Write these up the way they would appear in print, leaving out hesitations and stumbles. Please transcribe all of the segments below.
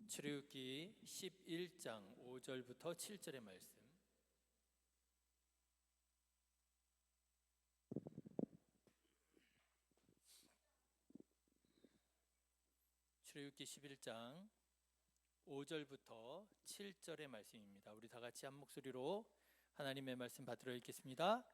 출애굽기 11장 5절부터 7절의 말씀. 출애굽기 11장 5절부터 7절의 말씀입니다. 우리 다 같이 한 목소리로 하나님의 말씀 받들어 읽겠습니다.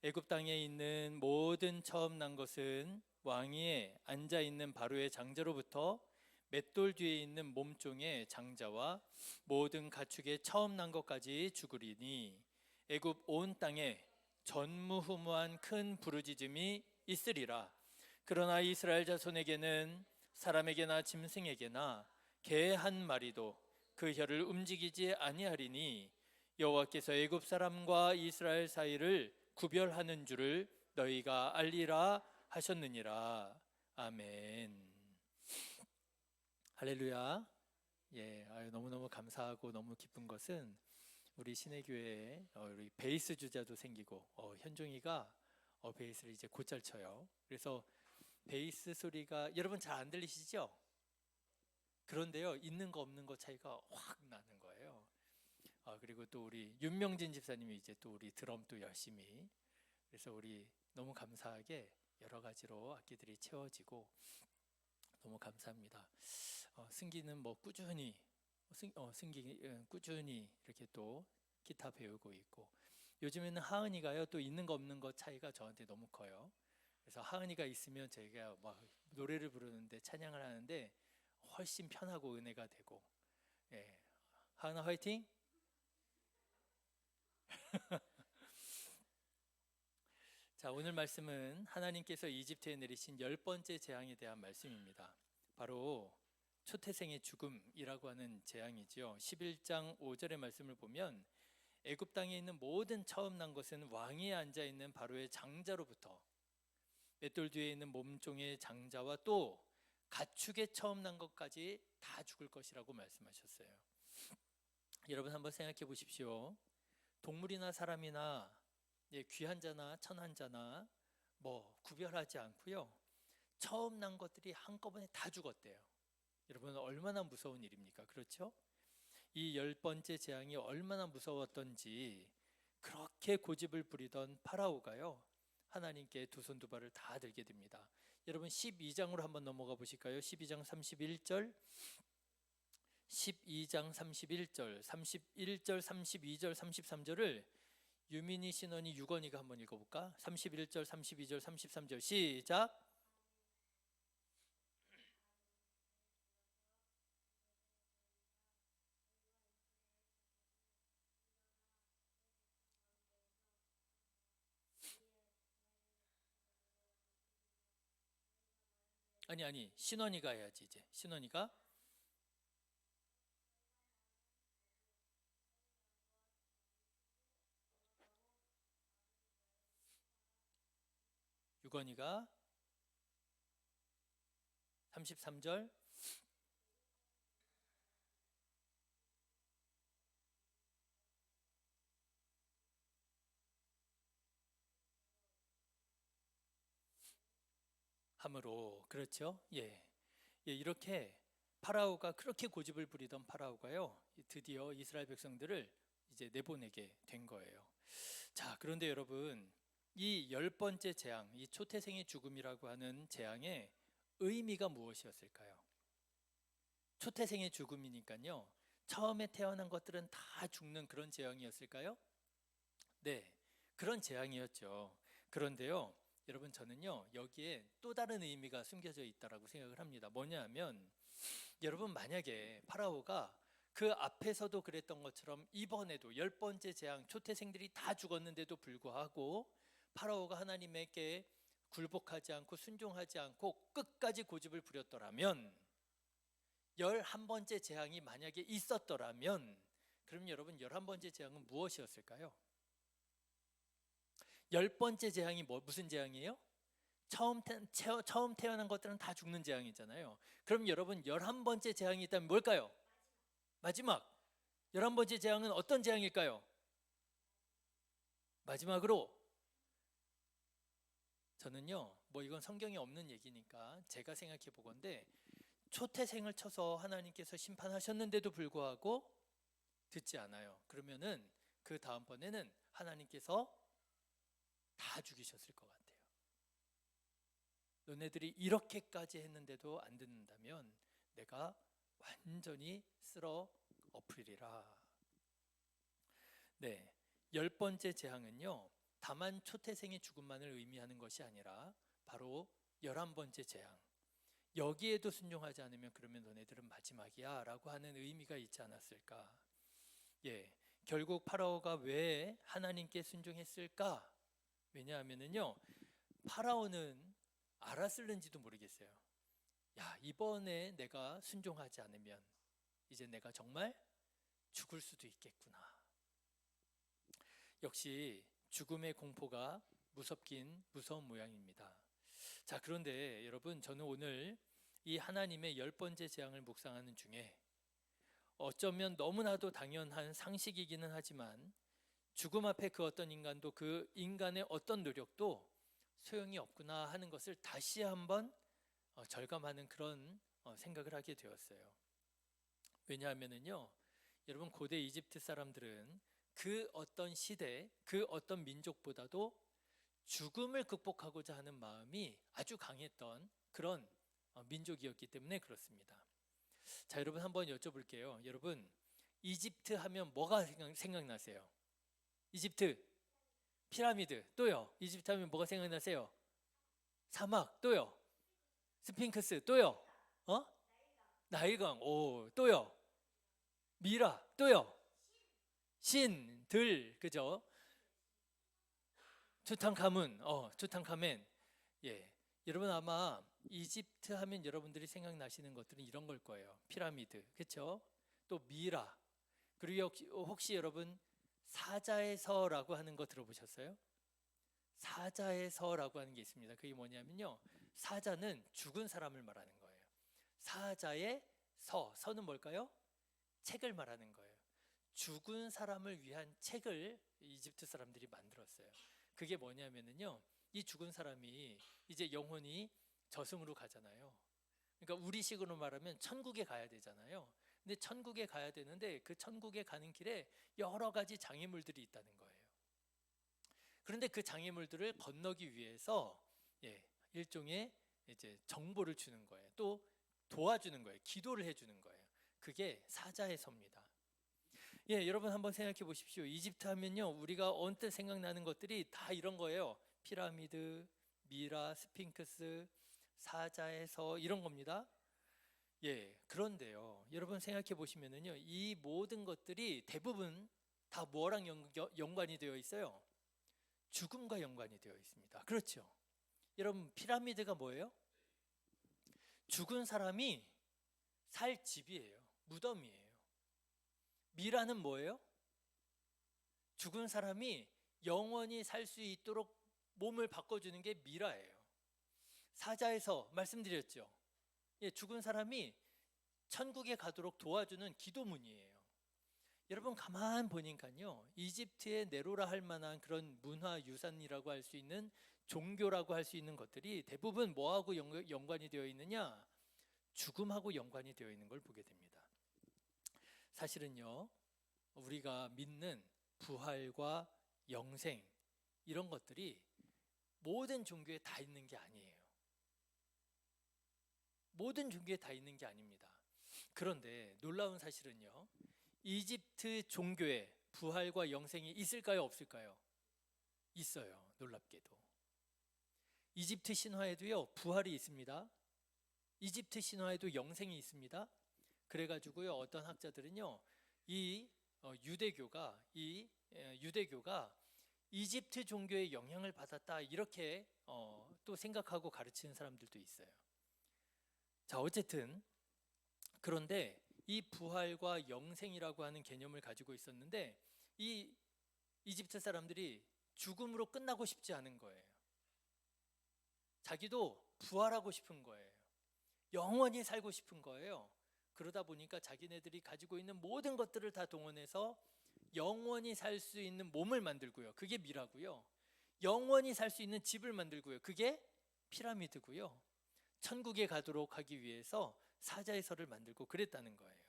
애굽 땅에 있는 모든 처음 난 것은 왕위에 앉아 있는 바로의 장자로부터 맷돌 뒤에 있는 몸종의 장자와 모든 가축의 처음 난 것까지 죽으리니 애굽 온 땅에 전무후무한 큰 부르짖음이 있으리라. 그러나 이스라엘 자손에게는 사람에게나 짐승에게나 개 한 마리도 그 혀를 움직이지 아니하리니 여호와께서 애굽 사람과 이스라엘 사이를 구별하는 줄을 너희가 알리라 하셨느니라. 아멘. 할렐루야. 너무너무 감사하고 너무 기쁜 것은 우리 신혜교회에 우리 베이스 주자도 생기고 현종이가 베이스를 이제 곧잘 쳐요. 그래서 베이스 소리가 여러분 잘 안 들리시죠? 그런데요, 있는 거 없는 거 차이가 확 나는 거예요. 그리고 또 우리 윤명진 집사님이 이제 또 우리 드럼 또 열심히, 그래서 우리 너무 감사하게 여러 가지로 악기들이 채워지고 너무 감사합니다. 승기는 뭐 꾸준히 꾸준히 이렇게 또 기타 배우고 있고, 요즘에는 하은이가요 또 있는 거 없는 거 차이가 저한테 너무 커요. 그래서 하은이가 있으면 저희가 막 노래를 부르는데 찬양을 하는데 훨씬 편하고 은혜가 되고. 예. 하은아 화이팅! 자, 오늘 말씀은 하나님께서 이집트에 내리신 10번째 재앙에 대한 말씀입니다. 바로 초태생의 죽음이라고 하는 재앙이죠. 11장 5절의 말씀을 보면 애굽 땅에 있는 모든 처음 난 것은 왕위에 앉아 있는 바로의 장자로부터 맷돌 뒤에 있는 몸종의 장자와 또 가축의 처음 난 것까지 다 죽을 것이라고 말씀하셨어요. 여러분 한번 생각해 보십시오. 동물이나 사람이나 귀한 자나 천한 자나 뭐 구별하지 않고요, 처음 난 것들이 한꺼번에 다 죽었대요. 여러분 얼마나 무서운 일입니까? 그렇죠? 이 10번째 재앙이 얼마나 무서웠던지 그렇게 고집을 부리던 파라오가요, 하나님께 두 손 두 발을 다 들게 됩니다. 여러분 12장으로 한번 넘어가 보실까요? 12장 31절, 12장 31절, 31절, 32절, 33절을 유민이, 신원이, 유건이가 한번 읽어볼까? 31절, 32절, 33절 시작. 아니 신원이가 해야지. 이제 신원이가. 유건이가 33절. 함으로. 그렇죠? 이렇게 파라오가 그렇게 고집을 부리던 파라오가요, 드디어 이스라엘 백성들을 이제 내보내게 된 거예요. 자, 그런데 여러분, 이 10번째 재앙, 이 초태생의 죽음이라고 하는 재앙의 의미가 무엇이었을까요? 초태생의 죽음이니까요, 처음에 태어난 것들은 다 죽는 그런 재앙이었을까요? 네, 그런 재앙이었죠. 그런데요, 여러분 저는요 여기에 또 다른 의미가 숨겨져 있다고 생각을 합니다. 뭐냐 하면, 여러분 만약에 파라오가 그 앞에서도 그랬던 것처럼 이번에도 10번째 재앙, 초태생들이 다 죽었는데도 불구하고 파라오가 하나님에게 굴복하지 않고 순종하지 않고 끝까지 고집을 부렸더라면, 11번째 재앙이 만약에 있었더라면, 그럼 여러분 11번째 재앙은 무엇이었을까요? 10번째 재앙이 무슨 재앙이에요? 처음 태어난 것들은 다 죽는 재앙이잖아요. 그럼 여러분 11번째 재앙이 있다면 뭘까요? 마지막 11번째 재앙은 어떤 재앙일까요? 마지막으로, 저는요 뭐 이건 성경에 없는 얘기니까 제가 생각해 보건데, 초태생을 쳐서 하나님께서 심판하셨는데도 불구하고 듣지 않아요. 그러면은 그 다음번에는 하나님께서 다 죽이셨을 것 같아요. 너네들이 이렇게까지 했는데도 안 듣는다면 내가 완전히 쓸어 엎으리라. 네, 10번째 재앙은요, 다만 초태생의 죽음만을 의미하는 것이 아니라 바로 11번째 재앙, 여기에도 순종하지 않으면 그러면 너네들은 마지막이야 라고 하는 의미가 있지 않았을까. 예, 결국 파라오가 왜 하나님께 순종했을까? 왜냐하면은요, 파라오는 알았을는지도 모르겠어요. 야, 이번에 내가 순종하지 않으면 이제 내가 정말 죽을 수도 있겠구나. 역시 죽음의 공포가 무섭긴 무서운 모양입니다. 자, 그런데 여러분, 저는 오늘 이 하나님의 10번째 재앙을 묵상하는 중에 어쩌면 너무나도 당연한 상식이기는 하지만 죽음 앞에 그 어떤 인간도 그 인간의 어떤 노력도 소용이 없구나 하는 것을 다시 한번 절감하는 그런 생각을 하게 되었어요. 왜냐하면은요, 여러분, 고대 이집트 사람들은 그 어떤 시대, 그 어떤 민족보다도 죽음을 극복하고자 하는 마음이 아주 강했던 그런 민족이었기 때문에 그렇습니다. 자, 여러분 한번 여쭤볼게요. 여러분, 이집트 하면 뭐가 생각나세요? 이집트, 피라미드, 또요. 이집트 하면 뭐가 생각나세요? 사막, 또요. 스핑크스, 또요. 나일강, 오, 또요. 미라, 또요. 신, 들, 그죠? 투탕카문, 투탕카멘. 예, 여러분 아마 이집트 하면 여러분들이 생각나시는 것들은 이런 걸 거예요. 피라미드, 그렇죠? 또 미라. 그리고 혹시 여러분 사자의 서라고 하는 거 들어보셨어요? 사자의 서라고 하는 게 있습니다. 그게 뭐냐면요, 사자는 죽은 사람을 말하는 거예요. 사자의 서는 뭘까요? 책을 말하는 거예요. 죽은 사람을 위한 책을 이집트 사람들이 만들었어요. 그게 뭐냐면요, 이 죽은 사람이 이제 영혼이 저승으로 가잖아요. 그러니까 우리식으로 말하면 천국에 가야 되잖아요. 근데 천국에 가야 되는데 그 천국에 가는 길에 여러 가지 장애물들이 있다는 거예요. 그런데 그 장애물들을 건너기 위해서 일종의 이제 정보를 주는 거예요. 또 도와주는 거예요. 기도를 해주는 거예요. 그게 사자의 서입니다. 여러분 한번 생각해 보십시오. 이집트 하면요, 우리가 언뜻 생각나는 것들이 다 이런 거예요. 피라미드, 미라, 스핑크스, 사자의 서, 이런 겁니다. 그런데요, 여러분 생각해 보시면은요, 이 모든 것들이 대부분 다 뭐랑 연관이 되어 있어요? 죽음과 연관이 되어 있습니다. 그렇죠? 여러분, 피라미드가 뭐예요? 죽은 사람이 살 집이에요. 무덤이에요. 미라는 뭐예요? 죽은 사람이 영원히 살 수 있도록 몸을 바꿔주는 게 미라예요. 사자에서 말씀드렸죠. 죽은 사람이 천국에 가도록 도와주는 기도문이에요. 여러분 가만 보니까요, 이집트의 네로라 할 만한 그런 문화유산이라고 할 수 있는, 종교라고 할 수 있는 것들이 대부분 뭐하고 연관이 되어 있느냐? 죽음하고 연관이 되어 있는 걸 보게 됩니다. 사실은요, 우리가 믿는 부활과 영생, 이런 것들이 모든 종교에 다 있는 게 아니에요. 모든 종교에 다 있는 게 아닙니다. 그런데 놀라운 사실은요, 이집트 종교에 부활과 영생이 있을까요, 없을까요? 있어요. 놀랍게도 이집트 신화에도요, 부활이 있습니다. 이집트 신화에도 영생이 있습니다. 그래가지고요, 어떤 학자들은요, 이 유대교가 이집트 종교의 영향을 받았다, 이렇게 또 생각하고 가르치는 사람들도 있어요. 자, 어쨌든 그런데 이 부활과 영생이라고 하는 개념을 가지고 있었는데 이 이집트 사람들이 죽음으로 끝나고 싶지 않은 거예요. 자기도 부활하고 싶은 거예요. 영원히 살고 싶은 거예요. 그러다 보니까 자기네들이 가지고 있는 모든 것들을 다 동원해서 영원히 살 수 있는 몸을 만들고요. 그게 미라고요. 영원히 살 수 있는 집을 만들고요. 그게 피라미드고요. 천국에 가도록 하기 위해서 사자의 설을 만들고 그랬다는 거예요.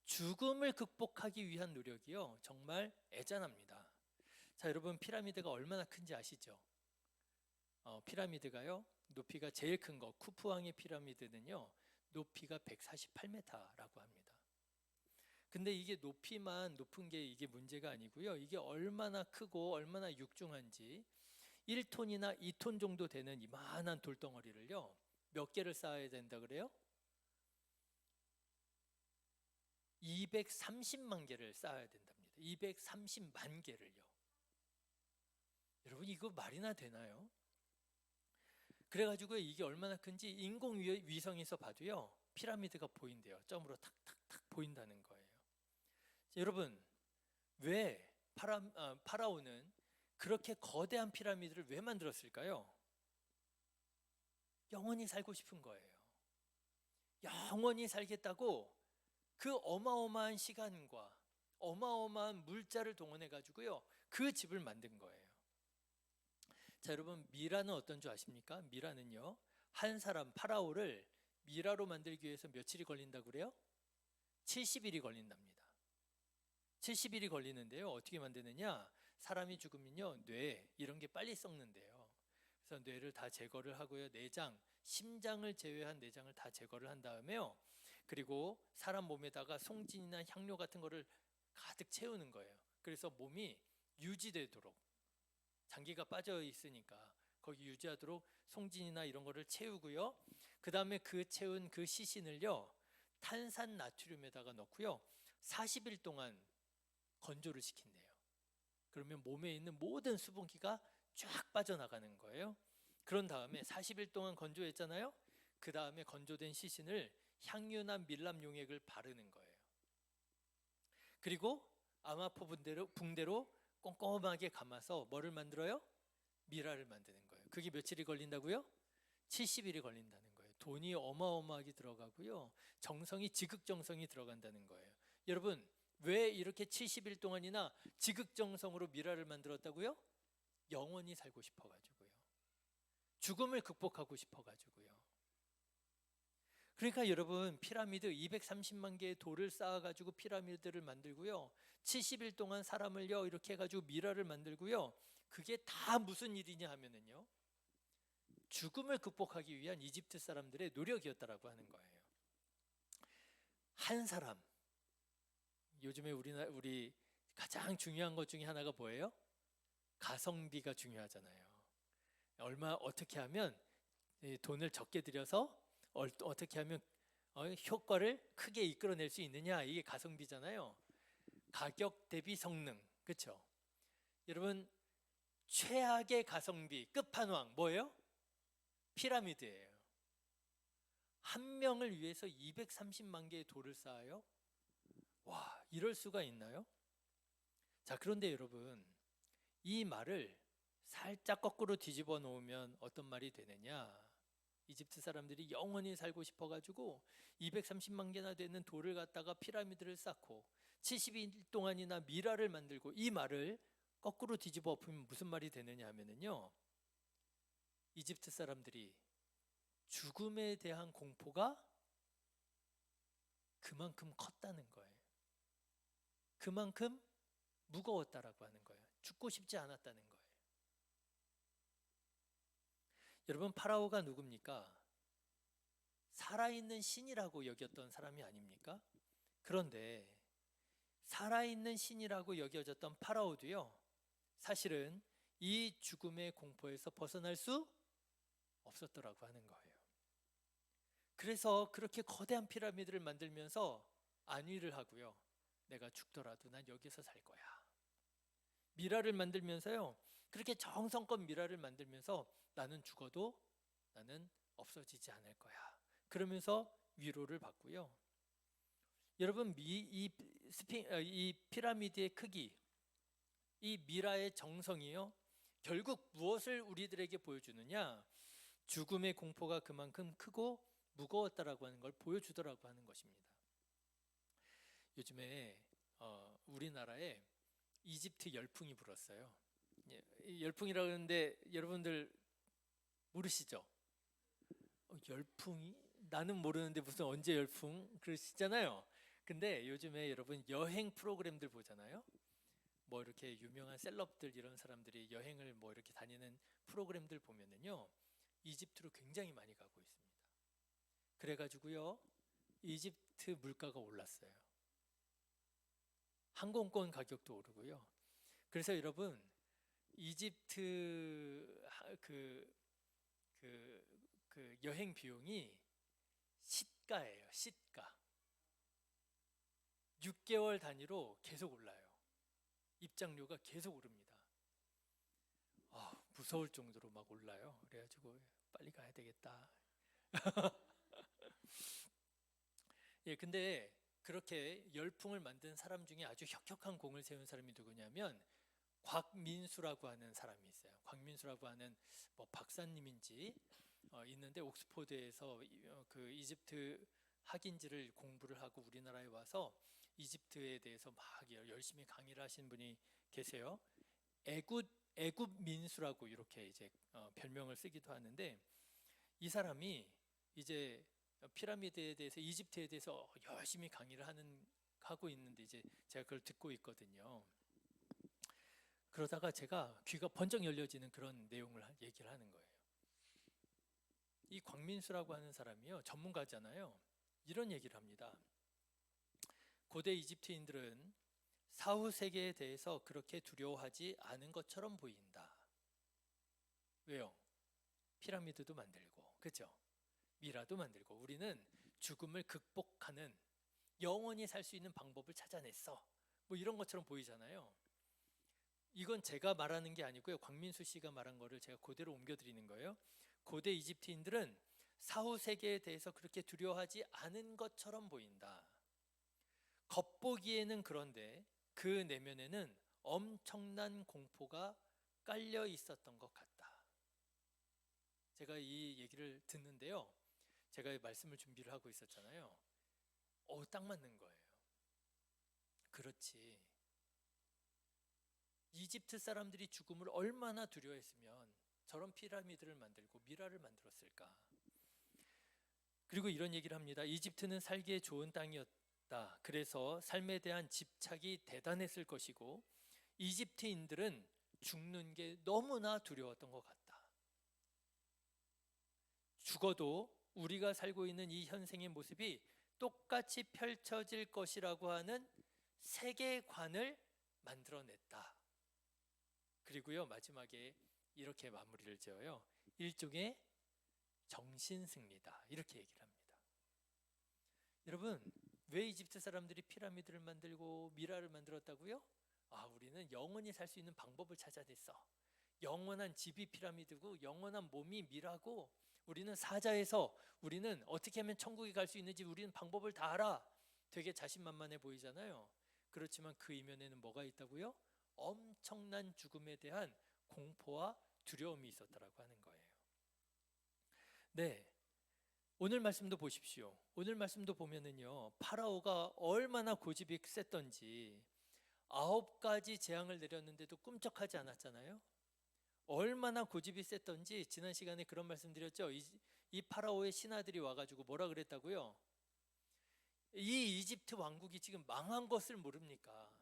죽음을 극복하기 위한 노력이요, 정말 애잔합니다. 자, 여러분 피라미드가 얼마나 큰지 아시죠? 피라미드가요, 높이가 제일 큰 거 쿠프왕의 피라미드는요 높이가 148m라고 합니다. 근데 이게 높이만 높은 게 이게 문제가 아니고요, 이게 얼마나 크고 얼마나 육중한지 1톤이나 2톤 정도 되는 이만한 돌덩어리를요 몇 개를 쌓아야 된다 그래요? 230만 개를 쌓아야 된답니다. 230만 개를요. 여러분 이거 말이나 되나요? 그래가지고 이게 얼마나 큰지 인공위성에서 봐도요 피라미드가 보인대요. 점으로 탁탁탁 보인다는 거예요. 자, 여러분 왜 파라오는 그렇게 거대한 피라미드를 왜 만들었을까요? 영원히 살고 싶은 거예요. 영원히 살겠다고 그 어마어마한 시간과 어마어마한 물자를 동원해 가지고요 그 집을 만든 거예요. 자, 여러분 미라는 어떤 줄 아십니까? 미라는요 한 사람 파라오를 미라로 만들기 위해서 며칠이 걸린다고 그래요? 70일이 걸린답니다. 70일이 걸리는데요 어떻게 만드느냐, 사람이 죽으면요 뇌 이런 게 빨리 썩는데요. 그래서 뇌를 다 제거를 하고요, 내장, 심장을 제외한 내장을 다 제거를 한 다음에요, 그리고 사람 몸에다가 송진이나 향료 같은 거를 가득 채우는 거예요. 그래서 몸이 유지되도록, 장기가 빠져 있으니까 거기 유지하도록 송진이나 이런 거를 채우고요, 그 다음에 그 채운 그 시신을요 탄산 나트륨에다가 넣고요 40일 동안 건조를 시킨대요. 그러면 몸에 있는 모든 수분기가 쫙 빠져나가는 거예요. 그런 다음에 40일 동안 건조했잖아요. 그 다음에 건조된 시신을 향유나 밀랍 용액을 바르는 거예요. 그리고 아마포 붕대로 꼼꼼하게 감아서 뭐를 만들어요? 미라를 만드는 거예요. 그게 며칠이 걸린다고요? 70일이 걸린다는 거예요. 돈이 어마어마하게 들어가고요, 지극정성이 들어간다는 거예요. 여러분 왜 이렇게 70일 동안이나 지극정성으로 미라를 만들었다고요? 영원히 살고 싶어가지고요, 죽음을 극복하고 싶어가지고요. 그러니까 여러분 피라미드 230만 개의 돌을 쌓아가지고 피라미드를 만들고요, 70일 동안 사람을요 이렇게 해가지고 미라를 만들고요, 그게 다 무슨 일이냐 하면은요 죽음을 극복하기 위한 이집트 사람들의 노력이었다라고 하는 거예요. 한 사람, 요즘에 우리 가장 중요한 것 중에 하나가 뭐예요? 가성비가 중요하잖아요. 어떻게 하면 돈을 적게 들여서 어떻게 하면 효과를 크게 이끌어낼 수 있느냐, 이게 가성비잖아요. 가격 대비 성능, 그렇죠? 여러분 최악의 가성비 끝판왕 뭐예요? 피라미드예요. 한 명을 위해서 230만 개의 돌을 쌓아요? 와, 이럴 수가 있나요? 자, 그런데 여러분 이 말을 살짝 거꾸로 뒤집어 놓으면 어떤 말이 되느냐, 이집트 사람들이 영원히 살고 싶어가지고 230만 개나 되는 돌을 갖다가 피라미드를 쌓고 70일 동안이나 미라를 만들고, 이 말을 거꾸로 뒤집어 엎으면 무슨 말이 되느냐 하면은요, 이집트 사람들이 죽음에 대한 공포가 그만큼 컸다는 거예요. 그만큼 무거웠다라고 하는 거예요. 죽고 싶지 않았다는 거예요. 여러분 파라오가 누굽니까? 살아있는 신이라고 여겼던 사람이 아닙니까? 그런데 살아있는 신이라고 여겨졌던 파라오도요 사실은 이 죽음의 공포에서 벗어날 수 없었더라고 하는 거예요. 그래서 그렇게 거대한 피라미드를 만들면서 안위를 하고요, 내가 죽더라도 난 여기서 살 거야. 미라를 만들면서요 그렇게 정성껏 미라를 만들면서 나는 죽어도 나는 없어지지 않을 거야, 그러면서 위로를 받고요. 여러분 이 피라미드의 크기, 이 미라의 정성이요 결국 무엇을 우리들에게 보여주느냐, 죽음의 공포가 그만큼 크고 무거웠다라고 하는 걸 보여주더라고 하는 것입니다. 요즘에 우리나라에 이집트 열풍이 불었어요. 열풍이라고 하는데 여러분들 모르시죠? 열풍이 나는 모르는데 무슨 언제 열풍 그러시잖아요. 근데 요즘에 여러분 여행 프로그램들 보잖아요. 뭐 이렇게 유명한 셀럽들 이런 사람들이 여행을 뭐 이렇게 다니는 프로그램들 보면은요, 이집트로 굉장히 많이 가고 있습니다. 그래가지고요, 이집트 물가가 올랐어요. 항공권 가격도 오르고요. 그래서 여러분 이집트 그 여행 비용이 시가예요. 시가 6개월 단위로 계속 올라요. 입장료가 계속 오릅니다. 무서울 정도로 막 올라요. 그래가지고 빨리 가야 되겠다. 예, 근데 그렇게 열풍을 만든 사람 중에 아주 혁혁한 공을 세운 사람이 누구냐면 곽민수라고 하는 사람이 있어요. 곽민수라고 하는 뭐 박사님인지 있는데 옥스포드에서 그 이집트 학인지를 공부를 하고 우리나라에 와서 이집트에 대해서 막 열심히 강의를 하신 분이 계세요. 애굽 민수라고 이렇게 이제 별명을 쓰기도 하는데, 이 사람이 이제 피라미드에 대해서 이집트에 대해서 열심히 강의를 하고 있는데 이제 제가 그걸 듣고 있거든요. 그러다가 제가 귀가 번쩍 열려지는 그런 내용을 얘기를 하는 거예요. 이 광민수라고 하는 사람이요, 전문가잖아요. 이런 얘기를 합니다. 고대 이집트인들은 사후 세계에 대해서 그렇게 두려워하지 않은 것처럼 보인다. 왜요? 피라미드도 만들고, 그죠? 미라도 만들고, 우리는 죽음을 극복하는, 영원히 살 수 있는 방법을 찾아냈어. 뭐 이런 것처럼 보이잖아요. 이건 제가 말하는 게 아니고요. 광민수 씨가 말한 거를 제가 그대로 옮겨드리는 거예요. 고대 이집트인들은 사후 세계에 대해서 그렇게 두려워하지 않은 것처럼 보인다. 겉보기에는 그런데 그 내면에는 엄청난 공포가 깔려 있었던 것 같다. 제가 이 얘기를 듣는데요, 제가 말씀을 준비를 하고 있었잖아요. 딱 맞는 거예요. 그렇지. 이집트 사람들이 죽음을 얼마나 두려워했으면 저런 피라미드를 만들고 미라를 만들었을까. 그리고 이런 얘기를 합니다. 이집트는 살기에 좋은 땅이었다. 그래서 삶에 대한 집착이 대단했을 것이고 이집트인들은 죽는 게 너무나 두려웠던 것 같다. 죽어도 우리가 살고 있는 이 현생의 모습이 똑같이 펼쳐질 것이라고 하는 세계관을 만들어냈다. 그리고요, 마지막에 이렇게 마무리를 지어요. 일종의 정신승리다. 이렇게 얘기를 합니다. 여러분, 왜 이집트 사람들이 피라미드를 만들고 미라를 만들었다고요? 우리는 영원히 살 수 있는 방법을 찾아냈어. 영원한 집이 피라미드고 영원한 몸이 미라고, 우리는 사자에서 우리는 어떻게 하면 천국에 갈 수 있는지 우리는 방법을 다 알아. 되게 자신만만해 보이잖아요. 그렇지만 그 이면에는 뭐가 있다고요? 엄청난 죽음에 대한 공포와 두려움이 있었다라고 하는 거예요. 네, 오늘 말씀도 보십시오. 오늘 말씀도 보면은요, 파라오가 얼마나 고집이 셌던지 9가지 재앙을 내렸는데도 꿈쩍하지 않았잖아요. 얼마나 고집이 셌던지 지난 시간에 그런 말씀 드렸죠. 이 파라오의 신하들이 와가지고 뭐라 그랬다고요? 이 이집트 왕국이 지금 망한 것을 모릅니까?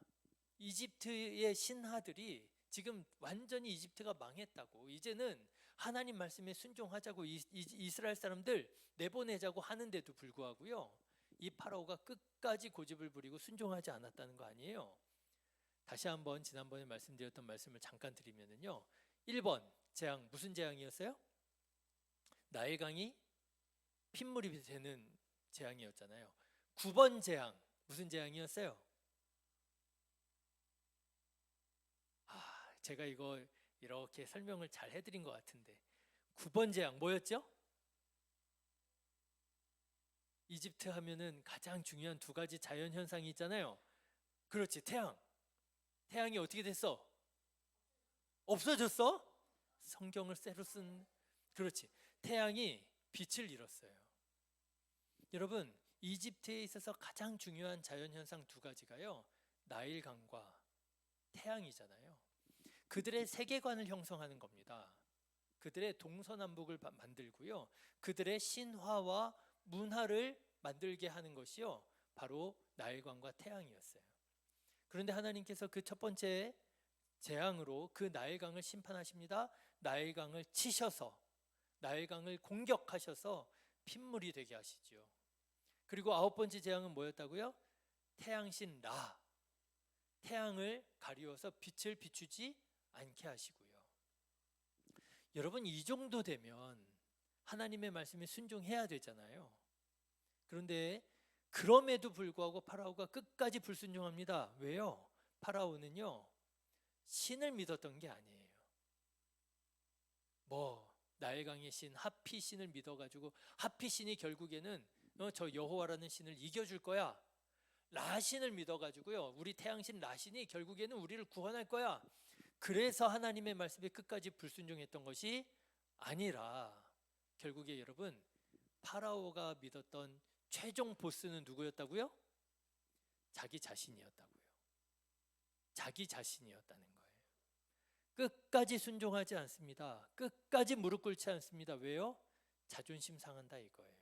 이집트의 신하들이 지금 완전히 이집트가 망했다고, 이제는 하나님 말씀에 순종하자고 이스라엘 사람들 내보내자고 하는데도 불구하고요, 이 파라오가 끝까지 고집을 부리고 순종하지 않았다는 거 아니에요. 다시 한번 지난번에 말씀드렸던 말씀을 잠깐 드리면은요, 1번 재앙, 무슨 재앙이었어요? 나일강이 핏물이 되는 재앙이었잖아요. 9번 재앙, 무슨 재앙이었어요? 제가 이거 이렇게 설명을 잘 해드린 것 같은데 9번 재앙 뭐였죠? 이집트 하면은 가장 중요한 2가지 자연현상이 있잖아요. 그렇지, 태양이 어떻게 됐어? 없어졌어? 성경을 새로 쓴, 그렇지, 태양이 빛을 잃었어요. 여러분, 이집트에 있어서 가장 중요한 자연현상 2가지가요, 나일강과 태양이잖아요. 그들의 세계관을 형성하는 겁니다. 그들의 동서남북을 만들고요, 그들의 신화와 문화를 만들게 하는 것이요, 바로 나일강과 태양이었어요. 그런데 하나님께서 그 첫 번째 재앙으로 그 나일강을 심판하십니다. 나일강을 치셔서, 나일강을 공격하셔서 핏물이 되게 하시죠. 그리고 아홉 번째 재앙은 뭐였다고요? 태양신 라, 태양을 가리워서 빛을 비추지 않게 하시고요. 여러분, 이 정도 되면 하나님의 말씀에 순종해야 되잖아요. 그런데 그럼에도 불구하고 파라오가 끝까지 불순종합니다. 왜요? 파라오는요, 신을 믿었던 게 아니에요. 나일강의 신 하피 신을 믿어가지고 하피 신이 결국에는 저 여호와라는 신을 이겨줄 거야, 라 신을 믿어가지고요, 우리 태양신 라 신이 결국에는 우리를 구원할 거야, 그래서 하나님의 말씀에 끝까지 불순종했던 것이 아니라, 결국에 여러분, 파라오가 믿었던 최종 보스는 누구였다고요? 자기 자신이었다고요. 자기 자신이었다는 거예요. 끝까지 순종하지 않습니다. 끝까지 무릎 꿇지 않습니다. 왜요? 자존심 상한다 이거예요.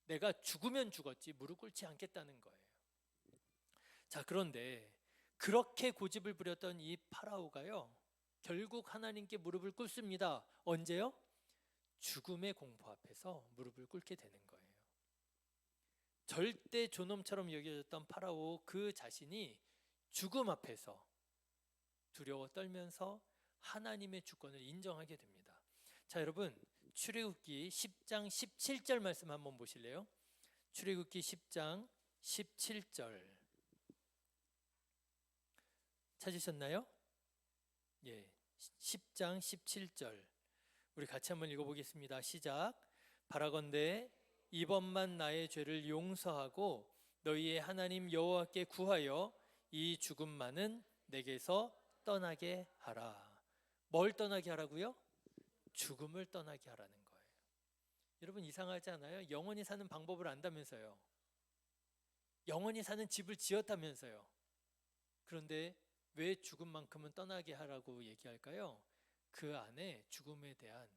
내가 죽으면 죽었지 무릎 꿇지 않겠다는 거예요. 자, 그런데 그렇게 고집을 부렸던 이 파라오가요, 결국 하나님께 무릎을 꿇습니다. 언제요? 죽음의 공포 앞에서 무릎을 꿇게 되는 거예요. 절대 존엄처럼 여겨졌던 파라오 그 자신이 죽음 앞에서 두려워 떨면서 하나님의 주권을 인정하게 됩니다. 자, 여러분, 출애굽기 10장 17절 말씀 한번 보실래요? 출애굽기 10장 17절 찾으셨나요? 예, 10장 17절 우리 같이 한번 읽어보겠습니다. 시작. 바라건대 이번만 나의 죄를 용서하고 너희의 하나님 여호와께 구하여 이 죽음만은 내게서 떠나게 하라. 뭘 떠나게 하라고요? 죽음을 떠나게 하라는 거예요. 여러분, 이상하지 않아요? 영원히 사는 방법을 안다면서요. 영원히 사는 집을 지었다면서요. 그런데 왜 죽음만큼은 떠나게 하라고 얘기할까요? 그 안에 죽음에 대한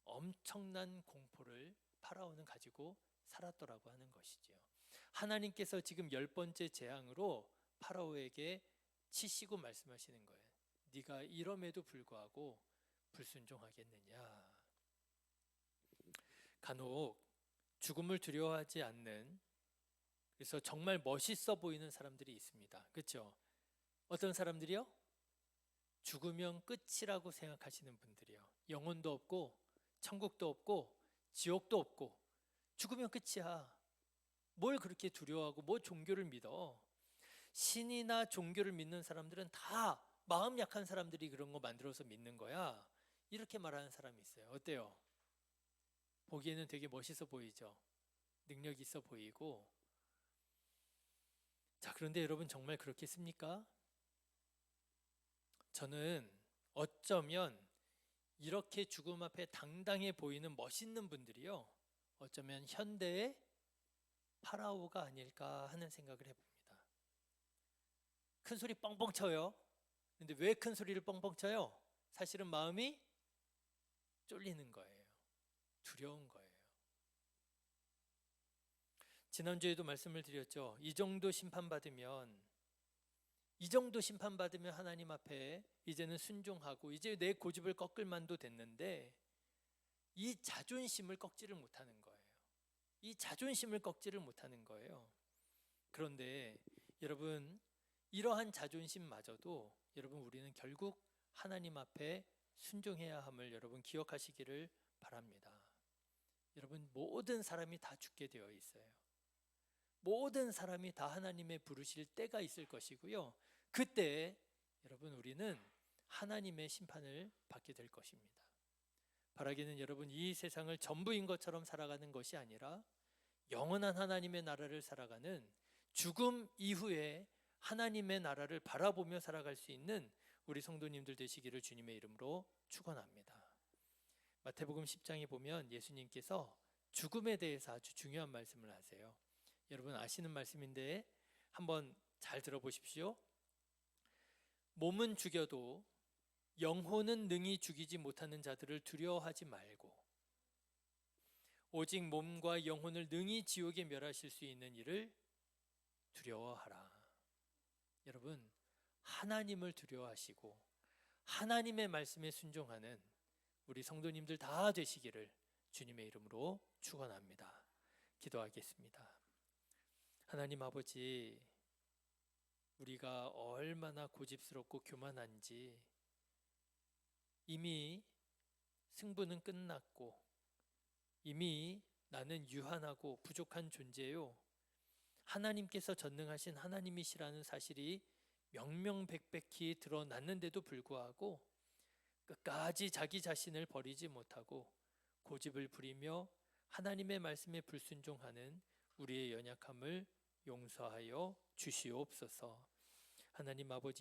엄청난 공포를 파라오는 가지고 살았더라고 하는 것이지요. 하나님께서 지금 10번째 재앙으로 파라오에게 치시고 말씀하시는 거예요. 네가 이럼에도 불구하고 불순종하겠느냐. 간혹 죽음을 두려워하지 않는, 그래서 정말 멋있어 보이는 사람들이 있습니다. 그렇죠? 어떤 사람들이요? 죽으면 끝이라고 생각하시는 분들이요. 영혼도 없고 천국도 없고 지옥도 없고 죽으면 끝이야. 뭘 그렇게 두려워하고 뭐 종교를 믿어? 신이나 종교를 믿는 사람들은 다 마음 약한 사람들이 그런 거 만들어서 믿는 거야. 이렇게 말하는 사람이 있어요. 어때요? 보기에는 되게 멋있어 보이죠? 능력 있어 보이고. 자, 그런데 여러분, 정말 그렇겠습니까? 저는 어쩌면 이렇게 죽음 앞에 당당해 보이는 멋있는 분들이요, 어쩌면 현대의 파라오가 아닐까 하는 생각을 해봅니다. 큰 소리 뻥뻥 쳐요. 근데 왜 큰 소리를 뻥뻥 쳐요? 사실은 마음이 쫄리는 거예요. 두려운 거예요. 지난주에도 말씀을 드렸죠. 이 정도 심판받으면 하나님 앞에 이제는 순종하고 이제 내 고집을 꺾을 만도 됐는데 이 자존심을 꺾지를 못하는 거예요. 이 자존심을 꺾지를 못하는 거예요. 그런데 여러분, 이러한 자존심마저도 여러분, 우리는 결국 하나님 앞에 순종해야 함을 여러분 기억하시기를 바랍니다. 여러분, 모든 사람이 다 죽게 되어 있어요. 모든 사람이 다 하나님의 부르실 때가 있을 것이고요. 그때 여러분, 우리는 하나님의 심판을 받게 될 것입니다. 바라기는 여러분, 이 세상을 전부인 것처럼 살아가는 것이 아니라 영원한 하나님의 나라를 살아가는, 죽음 이후에 하나님의 나라를 바라보며 살아갈 수 있는 우리 성도님들 되시기를 주님의 이름으로 축원합니다. 마태복음 10장에 보면 예수님께서 죽음에 대해서 아주 중요한 말씀을 하세요. 여러분 아시는 말씀인데 한번 잘 들어보십시오. 몸은 죽여도 영혼은 능히 죽이지 못하는 자들을 두려워하지 말고 오직 몸과 영혼을 능히 지옥에 멸하실 수 있는 이를 두려워하라. 여러분, 하나님을 두려워하시고 하나님의 말씀에 순종하는 우리 성도님들 다 되시기를 주님의 이름으로 축원합니다. 기도하겠습니다. 하나님 아버지, 우리가 얼마나 고집스럽고 교만한지 이미 승부는 끝났고 이미 나는 유한하고 부족한 존재요, 하나님께서 전능하신 하나님이시라는 사실이 명명백백히 드러났는데도 불구하고 끝까지 자기 자신을 버리지 못하고 고집을 부리며 하나님의 말씀에 불순종하는 우리의 연약함을 용서하여 주시옵소서. 하나님 아버지,